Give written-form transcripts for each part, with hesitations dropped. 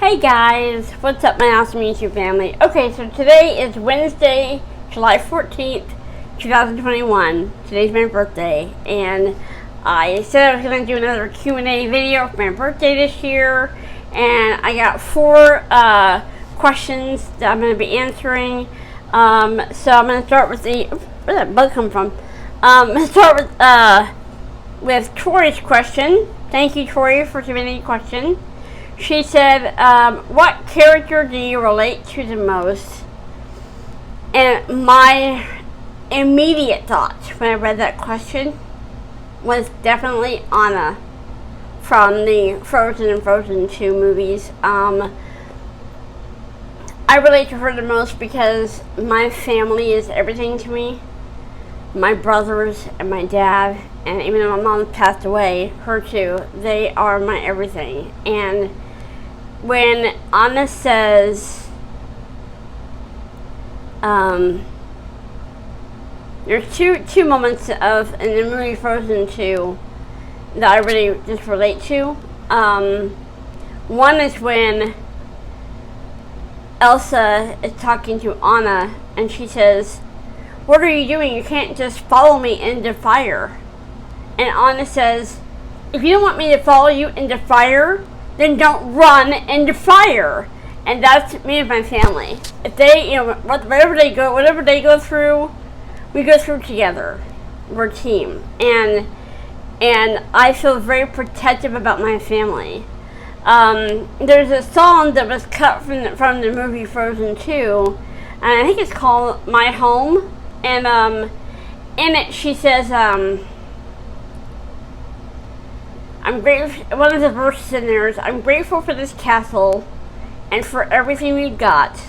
Hey guys, what's up my awesome YouTube family? Okay, so today is Wednesday, July 14th, 2021. Today's my birthday, and I said I was going to do another Q&A video for my birthday this year, and I got 4 questions that I'm going to be answering. So I'm going to start with where did that bug come from? I'm going to start with Tori's question. Thank you, Tori, for submitting a question. She said, what character do you relate to the most? And my immediate thought when I read that question was definitely Anna from the Frozen and Frozen 2 movies. I relate to her the most because my family is everything to me. My brothers and my dad, and even though my mom passed away, her too, they are my everything. And when Anna says, there's two moments in the movie Frozen 2 that I really just relate to. One is when Elsa is talking to Anna and she says, "What are you doing? You can't just follow me into fire." And Anna says, "If you don't want me to follow you into fire, then don't run into fire." And that's me and my family. If they, whatever they go through, we go through together. We're a team. And I feel very protective about my family. There's a song that was cut from the movie Frozen 2, and I think it's called My Home. And in it she says, I'm grateful. One of the verses in there is, "I'm grateful for this castle and for everything we've got.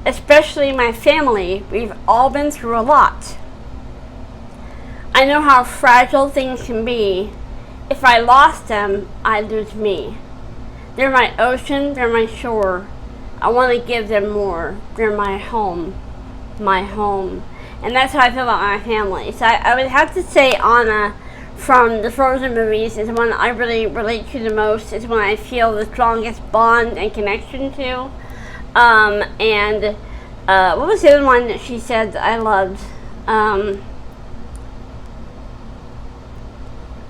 Especially my family. We've all been through a lot. I know how fragile things can be. If I lost them, I'd lose me. They're my ocean, they're my shore. I want to give them more. They're my home. My home." And that's how I feel about my family. So I would have to say Anna from the Frozen movies is the one I really relate to the most. It's one I feel the strongest bond and connection to. What was the other one that she said that I loved?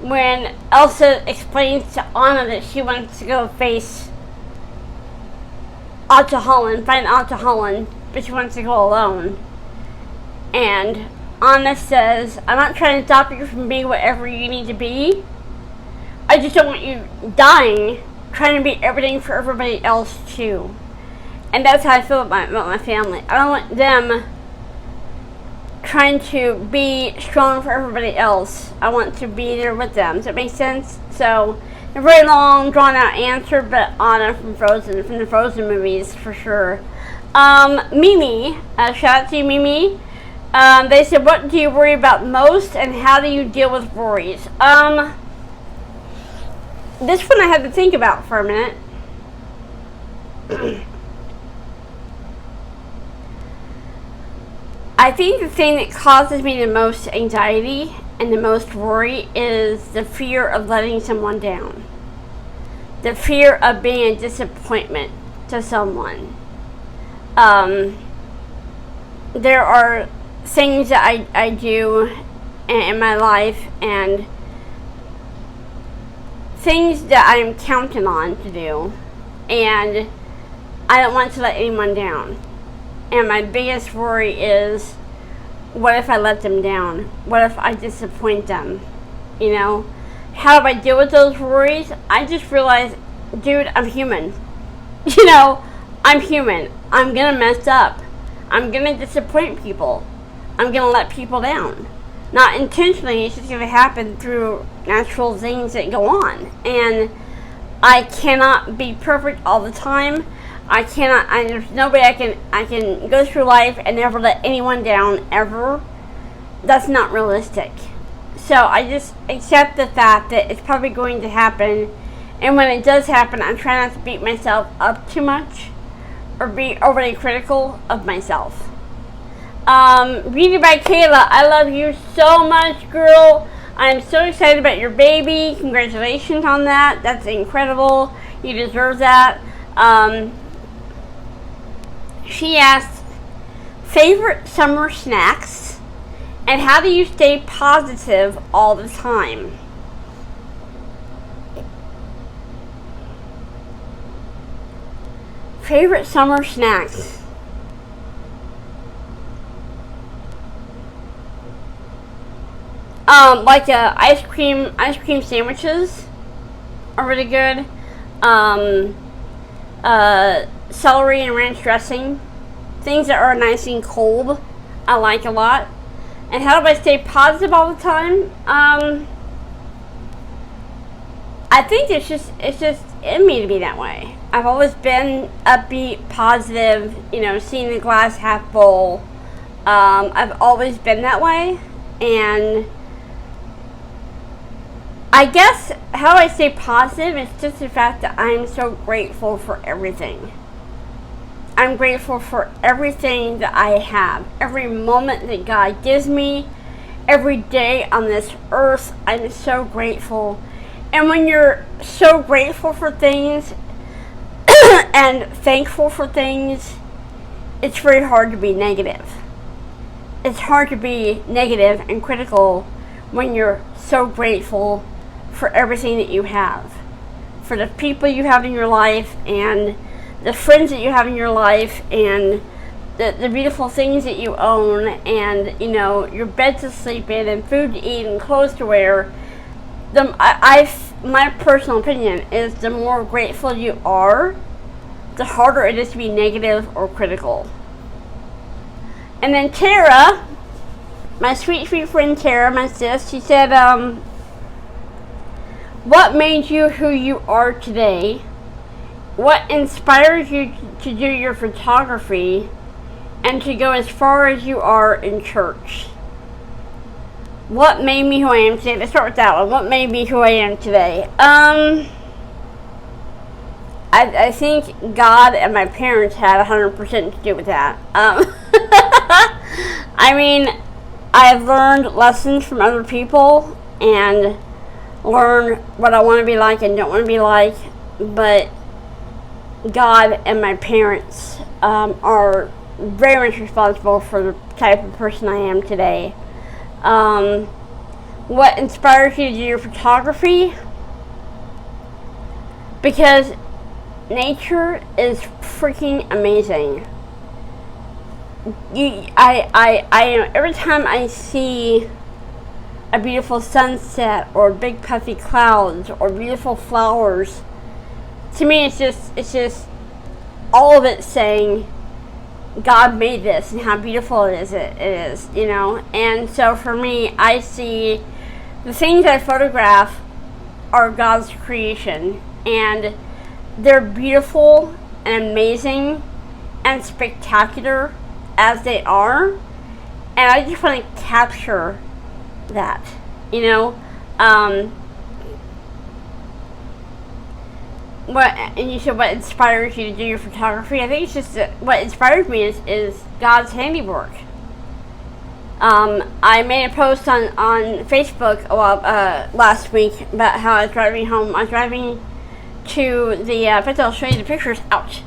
When Elsa explains to Anna that she wants to go face find Holland, but she wants to go alone. And Anna says, "I'm not trying to stop you from being whatever you need to be. I just don't want you dying trying to be everything for everybody else too." And that's how I feel about my family. I don't want them trying to be strong for everybody else. I want to be there with them. Does that make sense? So, a very long, drawn-out answer, but Anna from the Frozen movies, for sure. Mimi, shout out to you, Mimi. They said, what do you worry about most, and how do you deal with worries? This one I had to think about for a minute. I think the thing that causes me the most anxiety and the most worry is the fear of letting someone down. The fear of being a disappointment to someone. There are things that I do in my life and things that I am counting on to do, and I don't want to let anyone down. And my biggest worry is, what if I let them down? What if I disappoint them? How do I deal with those worries? I just realized, dude, I'm human. I'm human. I'm gonna mess up. I'm gonna disappoint people. I'm gonna let people down. Not intentionally, it's just gonna happen through natural things that go on. And I cannot be perfect all the time. There's nobody I can go through life and never let anyone down, ever. That's not realistic. So I just accept the fact that it's probably going to happen. And when it does happen, I try not to beat myself up too much or be overly critical of myself. Beauty by Kayla, I love you so much, girl. I'm so excited about your baby. Congratulations on that. That's incredible. You deserve that. She asked, favorite summer snacks, and how do you stay positive all the time? Favorite summer snacks. Like ice cream sandwiches are really good. Celery and ranch dressing, things that are nice and cold, I like a lot. And how do I stay positive all the time? I think it's just in me to be that way. I've always been upbeat, positive, seeing the glass half full. I've always been that way, and I guess how I stay positive is just the fact that I'm so grateful for everything. I'm grateful for everything that I have, every moment that God gives me, every day on this earth. I'm so grateful. And when you're so grateful for things and thankful for things, it's very hard to be negative. It's hard to be negative and critical when you're so grateful for everything that you have, for the people you have in your life, and the friends that you have in your life, and the beautiful things that you own, and your bed to sleep in, and food to eat, and clothes to wear. My personal opinion is the more grateful you are, the harder it is to be negative or critical. And then Tara, my sweet friend Tara, my sis, she said, what made you who you are today? What inspires you to do your photography and to go as far as you are in church? What made me who I am today? Let's start with that one. What made me who I am today? I think God and my parents had 100% to do with that. I mean, I've learned lessons from other people and learned what I want to be like and don't want to be like, but God and my parents are very much responsible for the type of person I am today. What inspires you to do your photography? Because nature is freaking amazing. Every time I see a beautiful sunset or big puffy clouds or beautiful flowers, to me it's just all of it saying God made this and how beautiful it is, and so for me, I see the things I photograph are God's creation, and they're beautiful and amazing and spectacular as they are, and I just want to capture that, and you said what inspires you to do your photography? I think it's just that what inspires me is God's handiwork. I made a post on Facebook last week about how I was driving home. I was driving to the, in fact, I'll show you the pictures. Ouch.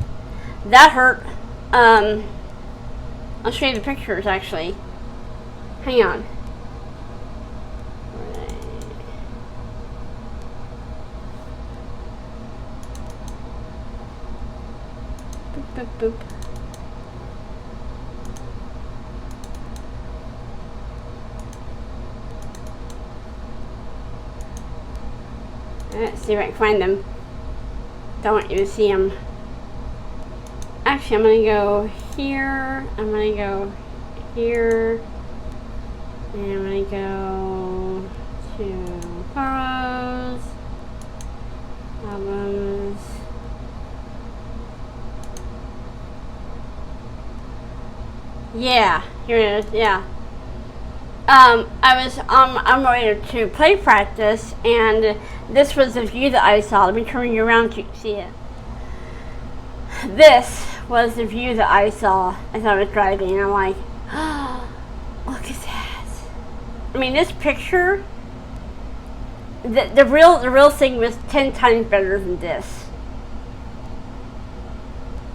That hurt. I'll show you the pictures, actually. Hang on. Boop, boop. Let's see if I can find them. Don't want you to see them. Actually, I'm going to go here. I'm going to go here. And I'm going to go to photos, albums. Yeah, here it is. Yeah. I was on my way to play practice, and this was the view that I saw. Let me turn you around so you can see it. This was the view that I saw as I was driving, and I'm like, oh, look at that. I mean, this picture, the real thing was 10 times better than this.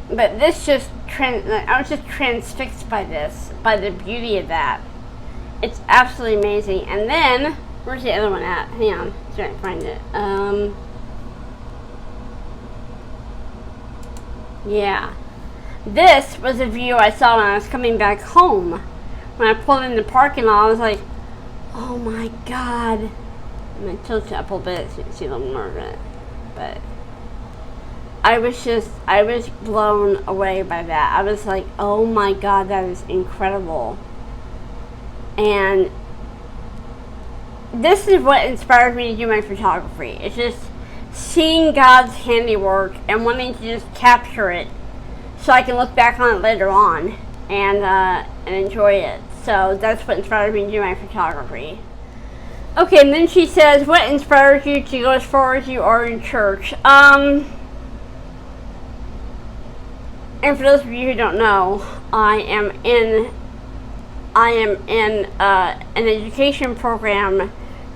But this just, I was just transfixed by this, by the beauty of that. It's absolutely amazing. And then, where's the other one at? Hang on, trying to find it. Yeah. This was a view I saw when I was coming back home. When I pulled in the parking lot, I was like, oh my God. I'm going to tilt it up a little bit so you can see a little more of it. But I was blown away by that. I was like, oh my God, that is incredible. And this is what inspired me to do my photography. It's just seeing God's handiwork and wanting to just capture it so I can look back on it later on and enjoy it. So that's what inspired me to do my photography. Okay, and then she says, what inspires you to go as far as you are in church? And for those of you who don't know, I am in an education program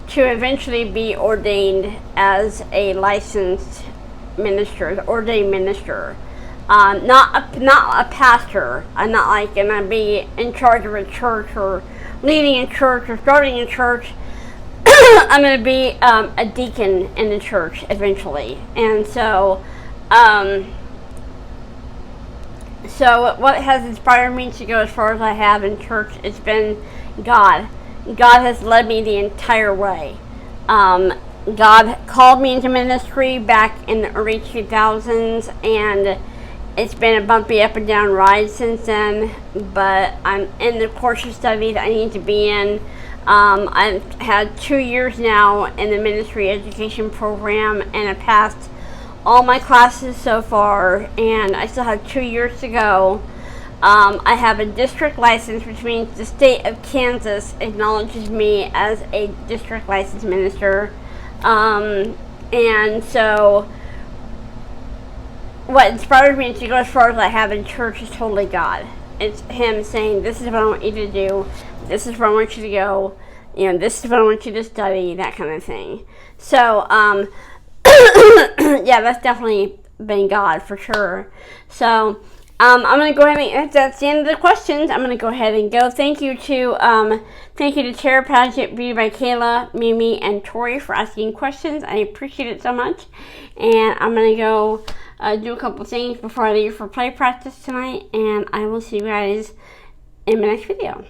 to eventually be ordained as a licensed minister, ordained minister. Not a pastor. I'm not like gonna be in charge of a church or leading a church or starting a church. I'm gonna be a deacon in the church eventually, and so what has inspired me to go as far as I have in church? It's been God. God has led me the entire way. God called me into ministry back in the early 2000s, and it's been a bumpy up and down ride since then, but I'm in the course of study that I need to be in. I've had 2 years now in the ministry education program, and I passed all my classes so far, and I still have 2 years to go. I have a district license, which means the state of Kansas acknowledges me as a district licensed minister. And so what inspired me to go as far as I have in church is totally God. It's Him saying, this is what I want you to do, this is where I want you to go, this is what I want you to study, that kind of thing. So, yeah, that's definitely been God for sure. So, I'm going to go ahead and, that's the end of the questions. I'm going to go ahead and go. Thank you to Tara Paget, Beauty by Kayla, Mimi, and Tori for asking questions. I appreciate it so much. And I'm going to go do a couple things before I leave for play practice tonight. And I will see you guys in my next video.